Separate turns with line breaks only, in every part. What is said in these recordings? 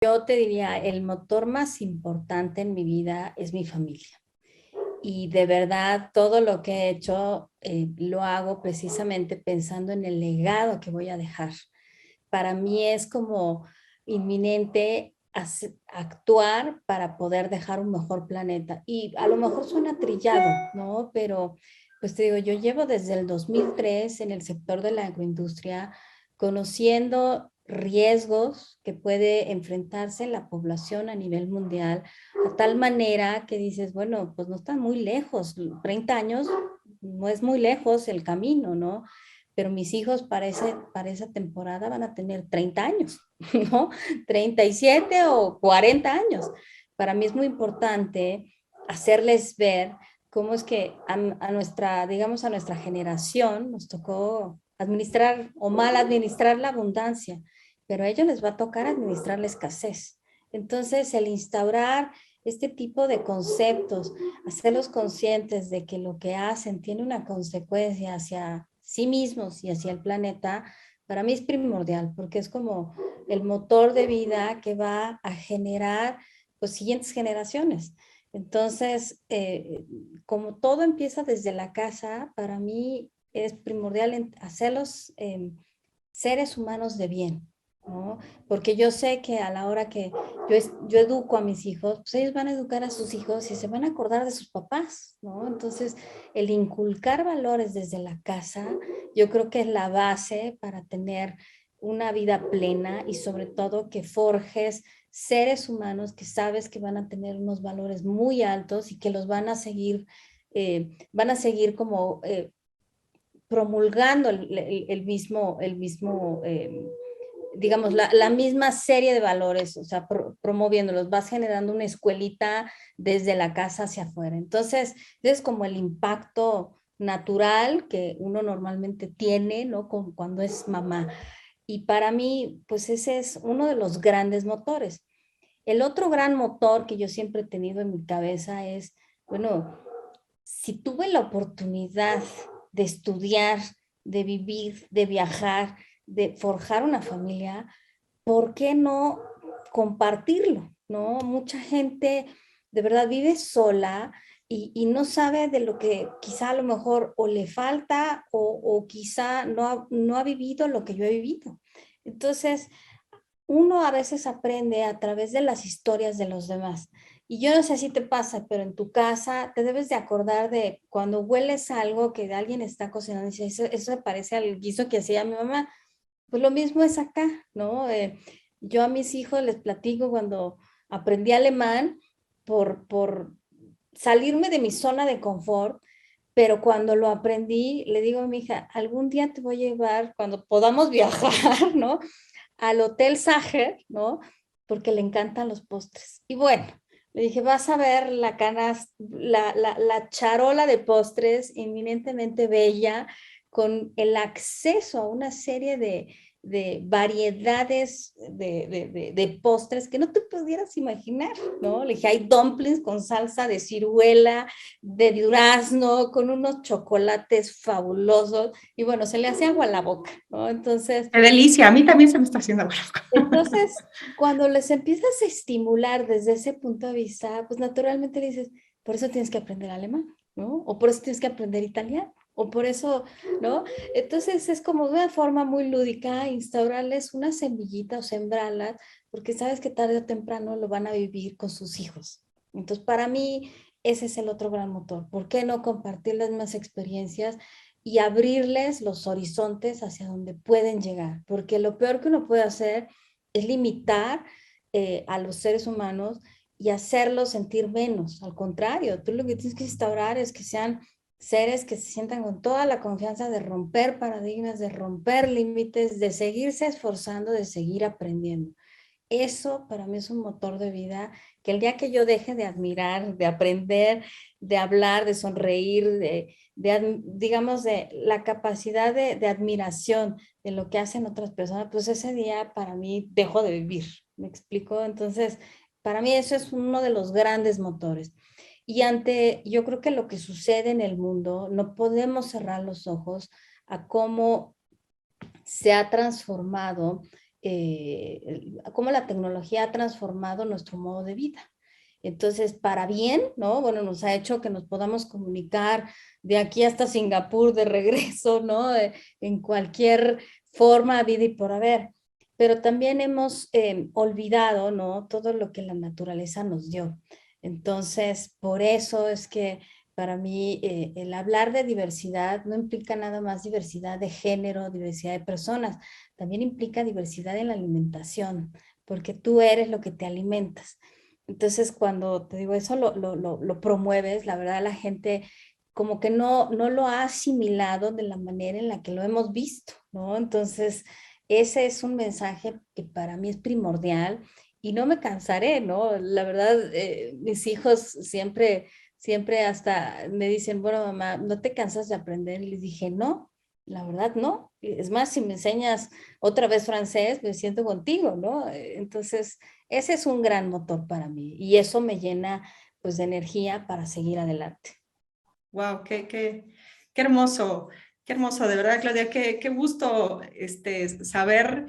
Yo te diría, el motor más importante en mi vida es mi familia. Y de verdad, todo lo que he hecho lo hago precisamente pensando en el legado que voy a dejar. Para mí es como inminente actuar para poder dejar un mejor planeta. Y a lo mejor suena trillado, ¿no? Pero, pues te digo, yo llevo desde el 2003 en el sector de la agroindustria, conociendo riesgos que puede enfrentarse la población a nivel mundial, a tal manera que dices, bueno, pues no están muy lejos, 30 años no es muy lejos el camino, ¿no? Pero mis hijos para esa temporada van a tener 30 años, ¿no? 37 o 40 años. Para mí es muy importante hacerles ver cómo es que a nuestra, digamos, a nuestra generación nos tocó administrar o mal administrar la abundancia, pero a ellos les va a tocar administrar la escasez. Entonces, el instaurar este tipo de conceptos, hacerlos conscientes de que lo que hacen tiene una consecuencia hacia sí mismos y hacia el planeta, para mí es primordial, porque es como el motor de vida que va a generar pues siguientes generaciones. Entonces, como todo empieza desde la casa, para mí es primordial hacerlos seres humanos de bien, ¿no? Porque yo sé que a la hora que yo educo a mis hijos, pues ellos van a educar a sus hijos y se van a acordar de sus papás, ¿no? Entonces, el inculcar valores desde la casa, yo creo que es la base para tener una vida plena y sobre todo que forjes seres humanos que sabes que van a tener unos valores muy altos y que los van a seguir como promulgando el mismo digamos, la misma serie de valores, o sea, promoviéndolos, vas generando una escuelita desde la casa hacia afuera. Entonces, es como el impacto natural que uno normalmente tiene, ¿no? Cuando es mamá. Y para mí, pues ese es uno de los grandes motores. El otro gran motor que yo siempre he tenido en mi cabeza es, bueno, si tuve la oportunidad de estudiar, de vivir, de viajar, de forjar una familia, ¿por qué no compartirlo? ¿No? Mucha gente de verdad vive sola y no sabe de lo que quizá a lo mejor o le falta o quizá no ha vivido lo que yo he vivido. Entonces, uno a veces aprende a través de las historias de los demás. Y yo no sé si te pasa, pero en tu casa te debes de acordar de cuando hueles algo que alguien está cocinando y dices, eso se parece al guiso que hacía mi mamá. Pues lo mismo es acá, ¿no? Yo a mis hijos les platico cuando aprendí alemán por salirme de mi zona de confort, pero cuando lo aprendí, le digo a mi hija, algún día te voy a llevar, cuando podamos viajar, ¿no? Al Hotel Sacher, ¿no? Porque le encantan los postres. Y bueno, le dije, vas a ver la charola de postres inminentemente bella, con el acceso a una serie de variedades de postres que no te pudieras imaginar, ¿no? Le dije, hay dumplings con salsa de ciruela, de durazno, con unos chocolates fabulosos, y bueno, se le hace agua a la boca, ¿no? Entonces,
Qué delicia, a mí también se me está haciendo agua.
entonces, cuando les empiezas a estimular desde ese punto de vista, pues naturalmente le dices, por eso tienes que aprender alemán, ¿no? O por eso tienes que aprender italiano, o por eso, ¿no? Entonces es como de una forma muy lúdica instaurarles una semillita o sembrarlas, porque sabes que tarde o temprano lo van a vivir con sus hijos. Entonces, para mí, ese es el otro gran motor. ¿Por qué no compartirles más experiencias y abrirles los horizontes hacia donde pueden llegar? Porque lo peor que uno puede hacer es limitar a los seres humanos y hacerlos sentir menos. Al contrario, tú lo que tienes que instaurar es que sean seres que se sientan con toda la confianza de romper paradigmas, de romper límites, de seguirse esforzando, de seguir aprendiendo. Eso para mí es un motor de vida que el día que yo deje de admirar, de aprender, de hablar, de sonreír, digamos, de la capacidad de admiración de lo que hacen otras personas, pues ese día para mí dejo de vivir. ¿Me explico? Entonces, para mí eso es uno de los grandes motores. Y ante, yo creo que lo que sucede en el mundo, no podemos cerrar los ojos a cómo se ha transformado cómo la tecnología ha transformado nuestro modo de vida. Entonces, para bien, ¿no? Bueno, nos ha hecho que nos podamos comunicar de aquí hasta Singapur de regreso, ¿no? En cualquier forma, vida y por haber. Pero también hemos olvidado, ¿no? Todo lo que la naturaleza nos dio. Entonces, por eso es que para mí el hablar de diversidad no implica nada más diversidad de género, diversidad de personas, también implica diversidad en la alimentación, porque tú eres lo que te alimentas. Entonces, cuando te digo eso, lo promueves, la verdad la gente como que no lo ha asimilado de la manera en la que lo hemos visto, ¿no? Entonces, ese es un mensaje que para mí es primordial y no me cansaré, ¿no? La verdad, mis hijos siempre hasta me dicen, bueno, mamá, ¿no te cansas de aprender? Y les dije, no, la verdad no. Es más, si me enseñas otra vez francés, me siento contigo, ¿no? Entonces, ese es un gran motor para mí y eso me llena pues de energía para seguir adelante.
Wow, qué hermoso, de verdad, Claudia, qué gusto saber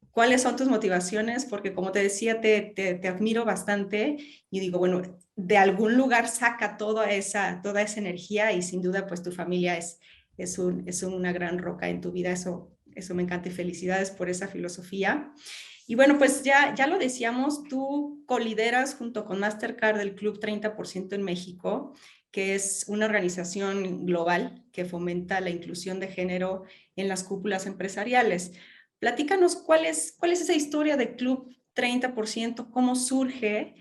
cuáles son tus motivaciones, porque como te decía, te admiro bastante y digo, bueno, de algún lugar saca toda esa energía y sin duda, pues tu familia es una gran roca en tu vida, eso me encanta y felicidades por esa filosofía. Y bueno, pues ya lo decíamos, tú colideras junto con Mastercard el Club 30% en México, que es una organización global que fomenta la inclusión de género en las cúpulas empresariales. Platícanos cuál es esa historia del Club 30%, cómo surge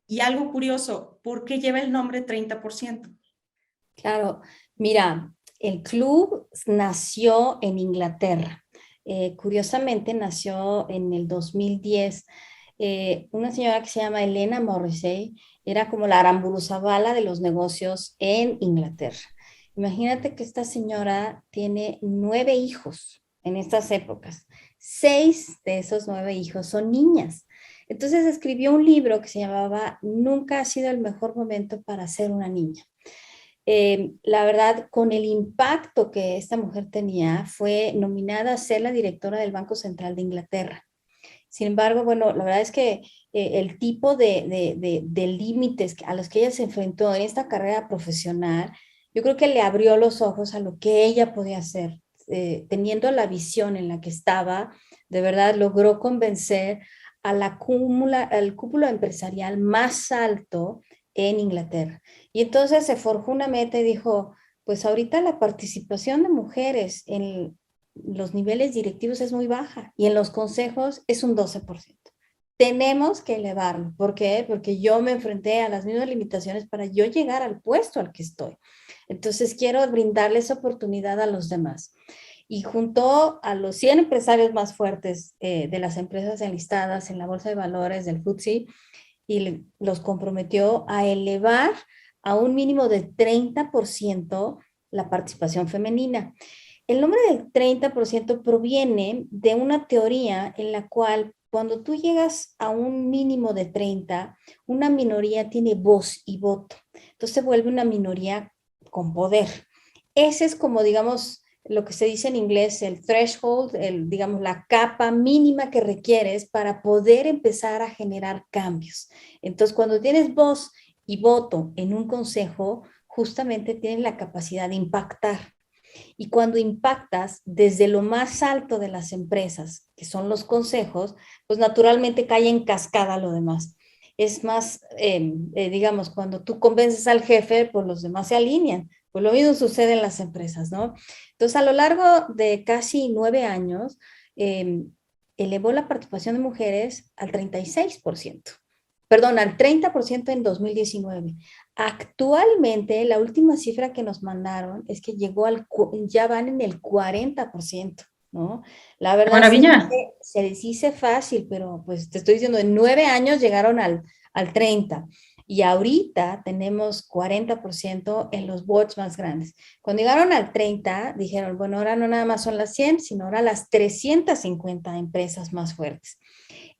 y algo curioso, ¿por qué lleva el nombre 30%?
Claro, mira, el club nació en Inglaterra. Curiosamente nació en el 2010. Una señora que se llama Elena Morrissey era como la Aramburuzabala de los negocios en Inglaterra. Imagínate que esta señora tiene 9 hijos en estas épocas. 6 de esos 9 hijos son niñas. Entonces escribió un libro que se llamaba Nunca ha sido el mejor momento para ser una niña. La verdad, con el impacto que esta mujer tenía, fue nominada a ser la directora del Banco Central de Inglaterra. Sin embargo, bueno, la verdad es que el tipo de límites a los que ella se enfrentó en esta carrera profesional, yo creo que le abrió los ojos a lo que ella podía hacer. Teniendo la visión en la que estaba, de verdad logró convencer a al cúpulo empresarial más alto en Inglaterra. Y entonces se forjó una meta y dijo, pues ahorita la participación de mujeres en los niveles directivos es muy baja y en los consejos es un 12%. Tenemos que elevarlo. ¿Por qué? Porque yo me enfrenté a las mismas limitaciones para yo llegar al puesto al que estoy. Entonces quiero brindarles oportunidad a los demás. Y junto a los 100 empresarios más fuertes de las empresas enlistadas en la Bolsa de Valores del FTSE, y los comprometió a elevar a un mínimo de 30% la participación femenina. El nombre del 30% proviene de una teoría en la cual cuando tú llegas a un mínimo de 30, una minoría tiene voz y voto. Entonces se vuelve una minoría con poder. Ese es como, digamos, lo que se dice en inglés, el threshold, digamos, la capa mínima que requieres para poder empezar a generar cambios. Entonces, cuando tienes voz y voto en un consejo, justamente tienes la capacidad de impactar. Y cuando impactas desde lo más alto de las empresas, que son los consejos, pues naturalmente cae en cascada lo demás. Es más, digamos, cuando tú convences al jefe, pues los demás se alinean. Pues lo mismo sucede en las empresas, ¿no? Entonces, a lo largo de casi 9 años, eh, elevó la participación de mujeres al 36%. Perdón, al 30% en 2019. Actualmente, la última cifra que nos mandaron es que ya van en el 40%, ¿no? La
¡Qué
verdad
maravilla!
se les dice fácil, pero pues te estoy diciendo, en 9 años llegaron al 30%. Y ahorita tenemos 40% en los boards más grandes. Cuando llegaron al 30, dijeron, bueno, ahora no nada más son las 100, sino ahora las 350 empresas más fuertes.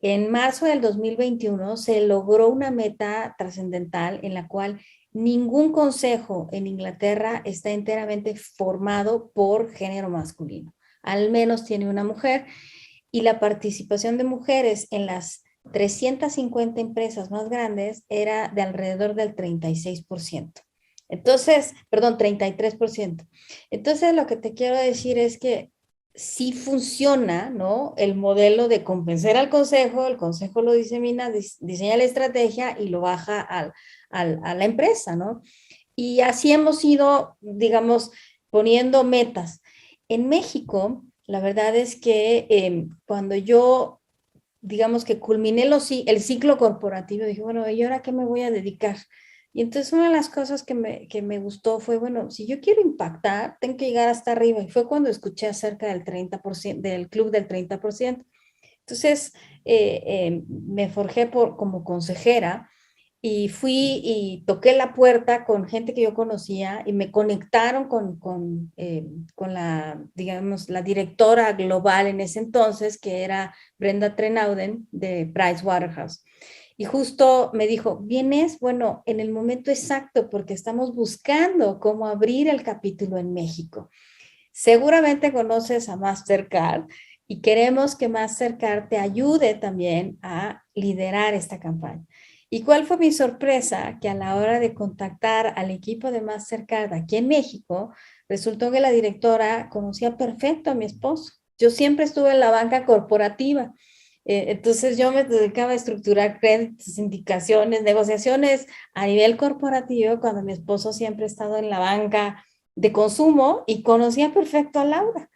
En marzo del 2021 se logró una meta trascendental en la cual ningún consejo en Inglaterra está enteramente formado por género masculino. Al menos tiene una mujer. y la participación de mujeres en las 350 empresas más grandes era de alrededor del 36%. Entonces, perdón, 33%. Entonces, lo que te quiero decir es que sí funciona, ¿no? El modelo de convencer al consejo, el consejo lo disemina, diseña la estrategia y lo baja a la empresa, ¿no? Y así hemos ido, digamos, poniendo metas. En México, la verdad es que cuando yo, digamos que culminé el ciclo corporativo, dije, bueno, ¿y ahora qué me voy a dedicar? Y entonces una de las cosas que me gustó fue, bueno, si yo quiero impactar, tengo que llegar hasta arriba. Y fue cuando escuché acerca del 30%, del club del 30%. Entonces, me forjé como consejera y fui y toqué la puerta con gente que yo conocía y me conectaron con la, digamos, la directora global en ese entonces, que era Brenda Trenauden de Pricewaterhouse. Y justo me dijo, vienes, bueno, en el momento exacto, porque estamos buscando cómo abrir el capítulo en México. Seguramente conoces a Mastercard y queremos que Mastercard te ayude también a liderar esta campaña. ¿Y cuál fue mi sorpresa? Que a la hora de contactar al equipo de Mastercard aquí en México, resultó que la directora conocía perfecto a mi esposo. Yo siempre estuve en la banca corporativa. Entonces yo me dedicaba a estructurar créditos, indicaciones, negociaciones a nivel corporativo, cuando mi esposo siempre ha estado en la banca de consumo y conocía perfecto a Laura.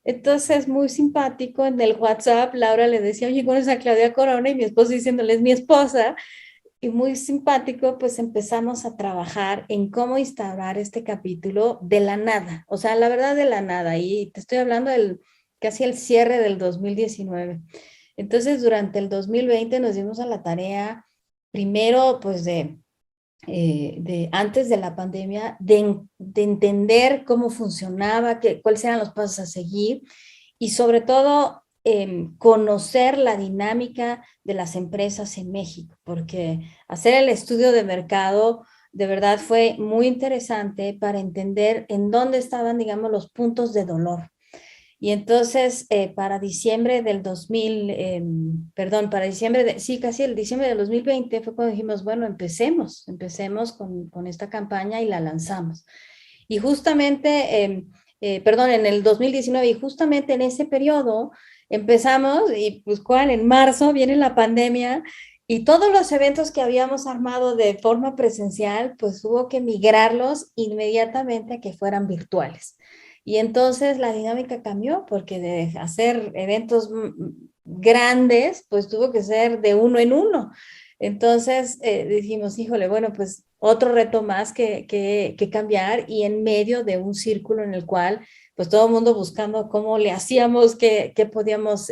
Entonces, muy simpático, en el WhatsApp, Laura le decía, oye, ¿conoces a Claudia Corona? Y mi esposo diciéndole, es mi esposa. Y muy simpático, pues empezamos a trabajar en cómo instaurar este capítulo de la nada. O sea, la verdad de la nada. Y te estoy hablando del casi el cierre del 2019. Entonces, durante el 2020 nos dimos a la tarea, primero, pues de antes de la pandemia, de entender cómo funcionaba, cuáles eran los pasos a seguir y sobre todo conocer la dinámica de las empresas en México, porque hacer el estudio de mercado de verdad fue muy interesante para entender en dónde estaban, digamos, los puntos de dolor. Y entonces, para diciembre del 2000, perdón, para diciembre, sí, casi el diciembre del 2020 fue cuando dijimos, bueno, empecemos con esta campaña y la lanzamos. Y justamente, perdón, en el 2019 y justamente en ese periodo empezamos y pues, ¿cuál? En marzo viene la pandemia y todos los eventos que habíamos armado de forma presencial, pues hubo que migrarlos inmediatamente a que fueran virtuales. Y entonces la dinámica cambió porque de hacer eventos grandes, pues tuvo que ser de uno en uno. Entonces dijimos, híjole, bueno, pues otro reto más que cambiar y en medio de un círculo en el cual, pues todo el mundo buscando cómo le hacíamos, qué podíamos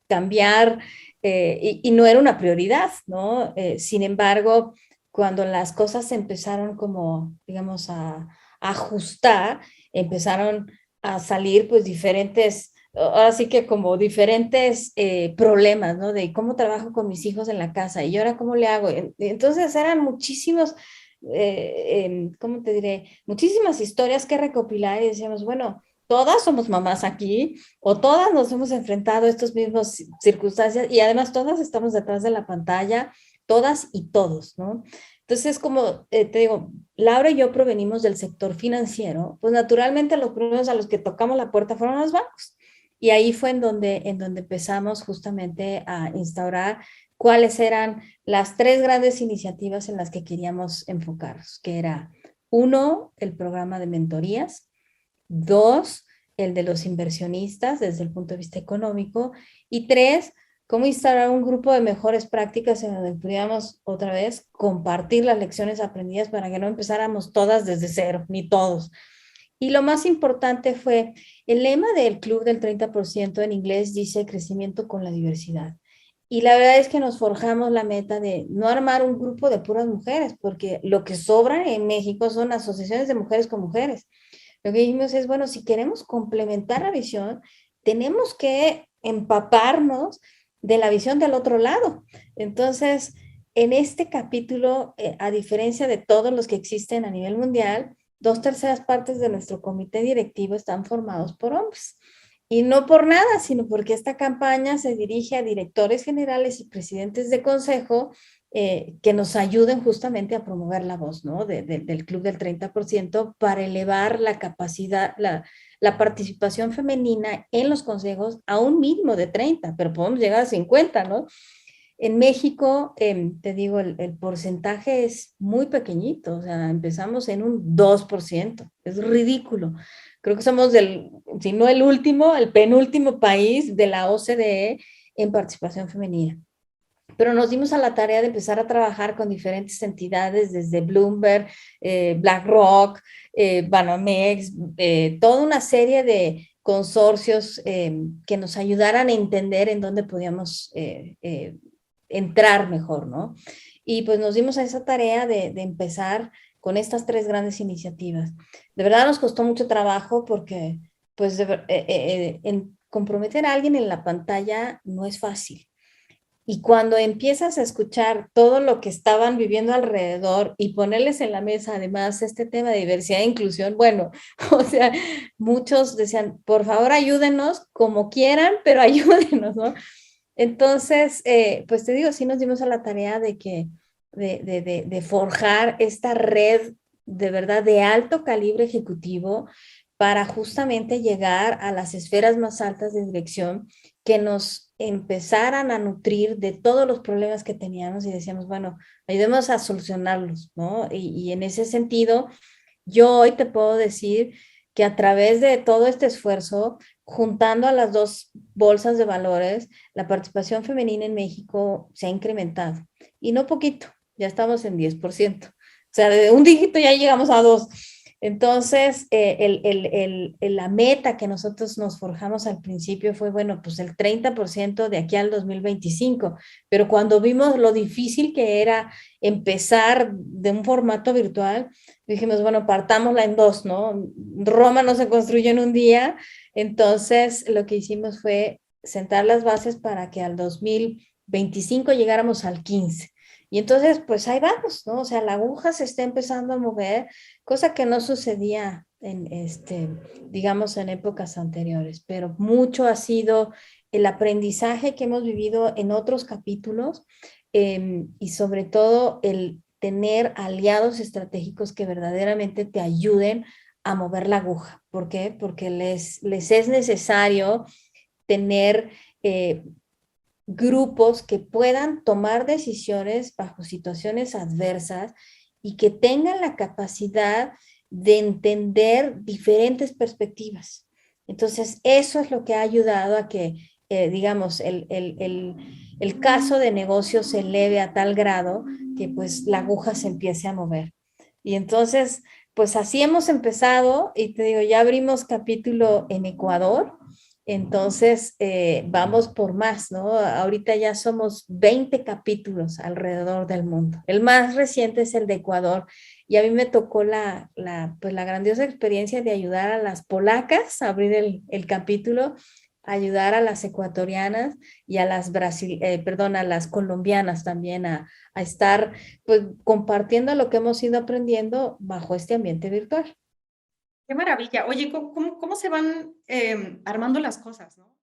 cambiar y no era una prioridad, ¿no? Sin embargo, cuando las cosas empezaron como, digamos, a ajustar, empezaron a salir pues diferentes, ahora sí que como diferentes problemas, ¿no? De cómo trabajo con mis hijos en la casa y ahora cómo le hago. Entonces eran muchísimos, ¿cómo te diré? Muchísimas historias que recopilar y decíamos, bueno, todas somos mamás aquí o todas nos hemos enfrentado a estas mismas circunstancias y además todas estamos detrás de la pantalla, todas y todos, ¿no? Entonces, como te digo, Laura y yo provenimos del sector financiero, pues naturalmente los primeros a los que tocamos la puerta fueron los bancos. Y ahí fue en donde empezamos justamente a instaurar cuáles eran las tres grandes iniciativas en las que queríamos enfocarnos, que era uno, el programa de mentorías, dos, el de los inversionistas desde el punto de vista económico, y tres, cómo instaurar un grupo de mejores prácticas en donde pudiéramos otra vez compartir las lecciones aprendidas para que no empezáramos todas desde cero, ni todos. Y lo más importante fue, el lema del club del 30% en inglés dice crecimiento con la diversidad. Y la verdad es que nos forjamos la meta de no armar un grupo de puras mujeres, porque lo que sobra en México son asociaciones de mujeres con mujeres. Lo que dijimos es, bueno, si queremos complementar la visión, tenemos que empaparnos de la visión del otro lado. Entonces, en este capítulo, a diferencia de todos los que existen a nivel mundial, 2/3 partes de nuestro comité directivo están formados por hombres. Y no por nada, sino porque esta campaña se dirige a directores generales y presidentes de consejo que nos ayuden justamente a promover la voz, ¿no? Del Club del 30% para elevar la capacidad, la participación femenina en los consejos a un mínimo de 30, pero podemos llegar a 50, ¿no? En México, te digo, el porcentaje es muy pequeñito, o sea, empezamos en un 2%, es ridículo. Creo que somos si no el último, el penúltimo país de la OCDE en participación femenina. Pero nos dimos a la tarea de empezar a trabajar con diferentes entidades, desde Bloomberg, BlackRock, Banamex, toda una serie de consorcios que nos ayudaran a entender en dónde podíamos entrar mejor, ¿no? Y pues nos dimos a esa tarea de empezar con estas tres grandes iniciativas. De verdad nos costó mucho trabajo porque pues comprometer a alguien en la pantalla no es fácil. Y cuando empiezas a escuchar todo lo que estaban viviendo alrededor y ponerles en la mesa además este tema de diversidad e inclusión, bueno, o sea, muchos decían, por favor ayúdenos como quieran, pero ayúdenos, ¿no? Entonces, pues te digo, sí nos dimos a la tarea de forjar esta red de verdad de alto calibre ejecutivo para justamente llegar a las esferas más altas de dirección que nos empezaran a nutrir de todos los problemas que teníamos y decíamos, bueno, ayudemos a solucionarlos, ¿no? Y en ese sentido, yo hoy te puedo decir que a través de todo este esfuerzo, juntando a las dos bolsas de valores, la participación femenina en México se ha incrementado. Y no poquito, ya estamos en 10%. O sea, de un dígito ya llegamos a dos. Entonces, la meta que nosotros nos forjamos al principio fue, bueno, pues el 30% de aquí al 2025, pero cuando vimos lo difícil que era empezar de un formato virtual, dijimos, bueno, partámosla en dos, ¿no? Roma no se construye en un día, entonces lo que hicimos fue sentar las bases para que al 2025 llegáramos al 15. Y entonces, pues ahí vamos, ¿no? O sea, la aguja se está empezando a mover, cosa que no sucedía digamos, en épocas anteriores, pero mucho ha sido el aprendizaje que hemos vivido en otros capítulos y sobre todo el tener aliados estratégicos que verdaderamente te ayuden a mover la aguja. ¿Por qué? Porque les es necesario tener grupos que puedan tomar decisiones bajo situaciones adversas y que tengan la capacidad de entender diferentes perspectivas. Entonces, eso es lo que ha ayudado a que, digamos, el caso de negocio se eleve a tal grado que pues la aguja se empiece a mover. Y entonces, pues así hemos empezado y te digo, ya abrimos capítulo en Ecuador, entonces, vamos por más, ¿no? Ahorita ya somos 20 capítulos alrededor del mundo. El más reciente es el de Ecuador y a mí me tocó pues la grandiosa experiencia de ayudar a las polacas a abrir el capítulo, ayudar a las ecuatorianas y a perdón, a las colombianas también a estar pues compartiendo lo que hemos ido aprendiendo bajo este ambiente virtual.
Qué maravilla. Oye, ¿cómo se van armando las cosas, no?